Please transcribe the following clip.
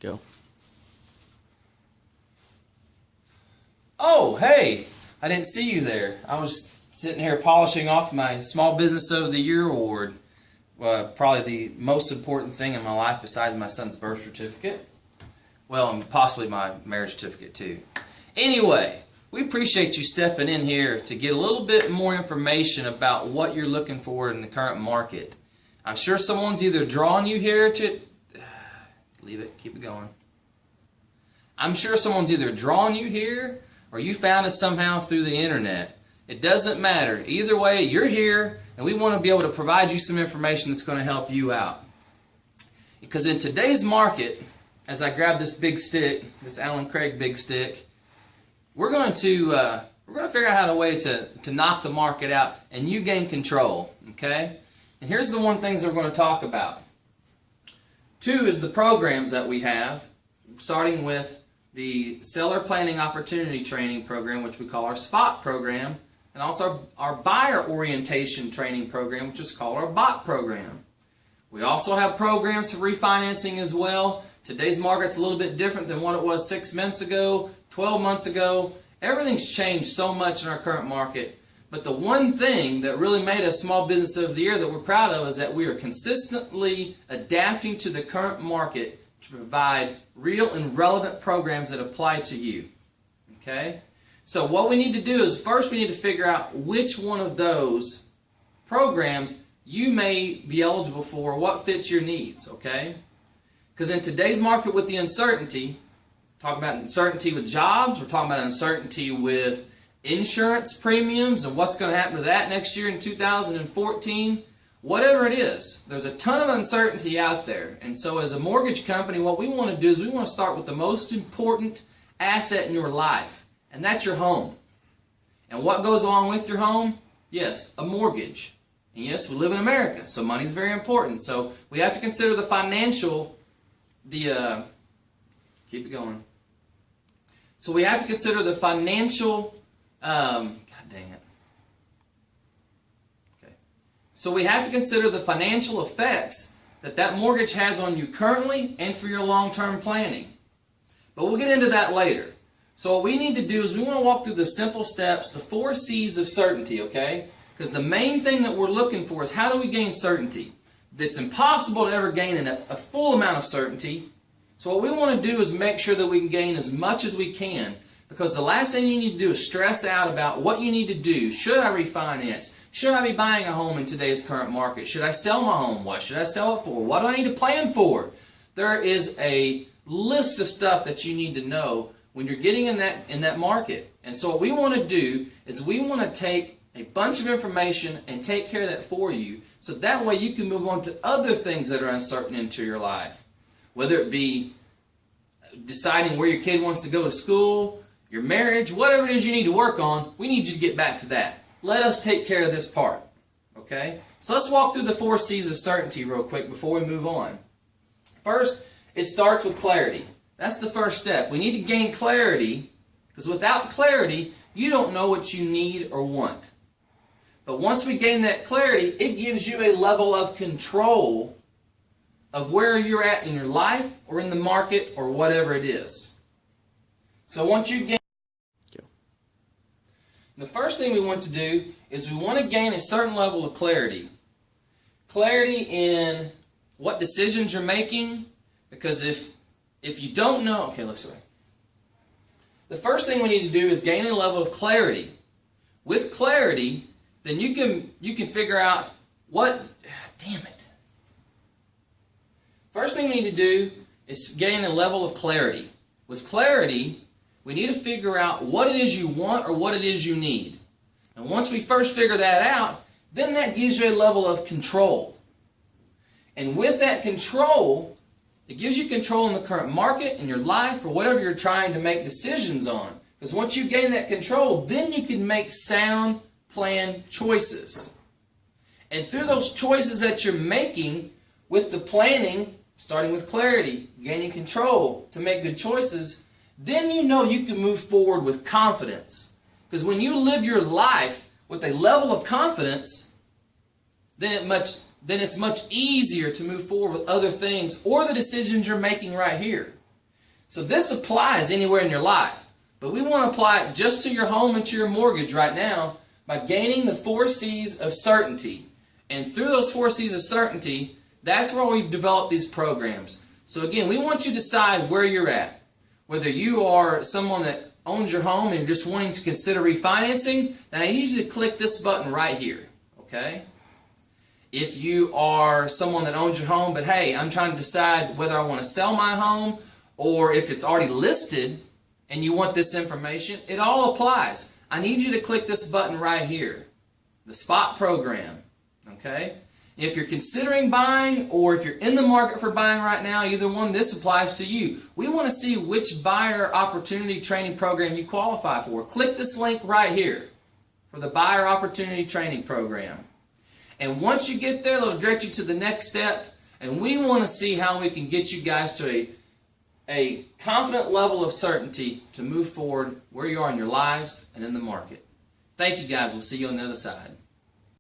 Go. Oh, hey! I didn't see you there. I was sitting here polishing off my Small Business of the Year award. Probably the most important thing in my life besides my son's birth certificate. Well, and possibly my marriage certificate too. Anyway, we appreciate you stepping in here to get a little bit more information about what you're looking for in the current market. I'm sure someone's either drawing you here to... Leave it, keep it going. I'm sure someone's either drawing you here or you found us somehow through the internet. It doesn't matter. Either way, you're here, and we want to be able to provide you some information that's going to help you out. Because in today's market, as I grab this big stick, this Allen Craig big stick, we're going to figure out how to knock the market out, and you gain control. Okay? And here's the one things we're going to talk about. 2 is the programs that we have, starting with the Seller Planning Opportunity Training Program, which we call our SPOT program, and also our Buyer Orientation Training Program, which is called our BOT program. We also have programs for refinancing as well. Today's market's a little bit different than what it was 6 months ago, 12 months ago. Everything's changed so much in our current market. But the one thing that really made us Small Business of the Year that we're proud of is that we are consistently adapting to the current market to provide real and relevant programs that apply to you. Okay? So what we need to do is first we need to figure out which one of those programs you may be eligible for, what fits your needs. Okay? Because in today's market with the uncertainty, talk about uncertainty with jobs, we're talking about uncertainty with insurance premiums and what's going to happen to that next year in 2014. Whatever it is, there's a ton of uncertainty out there. And so as a mortgage company, what we want to do is we want to start with the most important asset in your life, and that's your home. And what goes along with your home? Yes, a mortgage. And yes, we live in America, so money is very important. So we have to consider the financial, keep it going. So we have to consider the financial, God dang it. Okay. So we have to consider the financial effects that mortgage has on you currently and for your long-term planning. But we'll get into that later. So what we need to do is we want to walk through the simple steps, the 4 C's of certainty, okay? Because the main thing that we're looking for is how do we gain certainty? It's impossible to ever gain a full amount of certainty. So what we want to do is make sure that we can gain as much as we can. Because the last thing you need to do is stress out about what you need to do. Should I refinance? Should I be buying a home in today's current market? Should I sell my home? What should I sell it for? What do I need to plan for? There is a list of stuff that you need to know when you're getting in that market. And so what we want to do is we want to take a bunch of information and take care of that for you. So that way you can move on to other things that are uncertain into your life. Whether it be deciding where your kid wants to go to school, your marriage, whatever it is you need to work on, we need you to get back to that. Let us take care of this part. Okay? So let's walk through the 4 C's of certainty real quick before we move on. First, it starts with clarity. That's the first step. We need to gain clarity, because without clarity, you don't know what you need or want. But once we gain that clarity, it gives you a level of control of where you're at in your life or in the market or whatever it is. So once you gain... The first thing we want to do is we want to gain a certain level of clarity. Clarity in what decisions you're making, because if you don't know... Okay, let's see. The first thing we need to do is gain a level of clarity. With clarity, then you can figure out what... Damn it. First thing we need to do is gain a level of clarity. With clarity, we need to figure out what it is you want or what it is you need. And once we first figure that out, then that gives you a level of control. And with that control, it gives you control in the current market, in your life, or whatever you're trying to make decisions on. Because once you gain that control, then you can make sound, planned choices. And through those choices that you're making, with the planning, starting with clarity, gaining control to make good choices, then you know you can move forward with confidence. Because when you live your life with a level of confidence, then it's much easier to move forward with other things or the decisions you're making right here. So this applies anywhere in your life. But we want to apply it just to your home and to your mortgage right now by gaining the 4 C's of certainty. And through those 4 C's of certainty, that's where we've developed these programs. So again, we want you to decide where you're at. Whether you are someone that owns your home and you're just wanting to consider refinancing, then I need you to click this button right here. Okay? If you are someone that owns your home, but hey, I'm trying to decide whether I want to sell my home or if it's already listed and you want this information, it all applies. I need you to click this button right here, the SPOT program. Okay? If you're considering buying or if you're in the market for buying right now, either one, this applies to you. We want to see which buyer opportunity training program you qualify for. Click this link right here for the buyer opportunity training program. And once you get there, it'll direct you to the next step. And we want to see how we can get you guys to a confident level of certainty to move forward where you are in your lives and in the market. Thank you guys. We'll see you on the other side.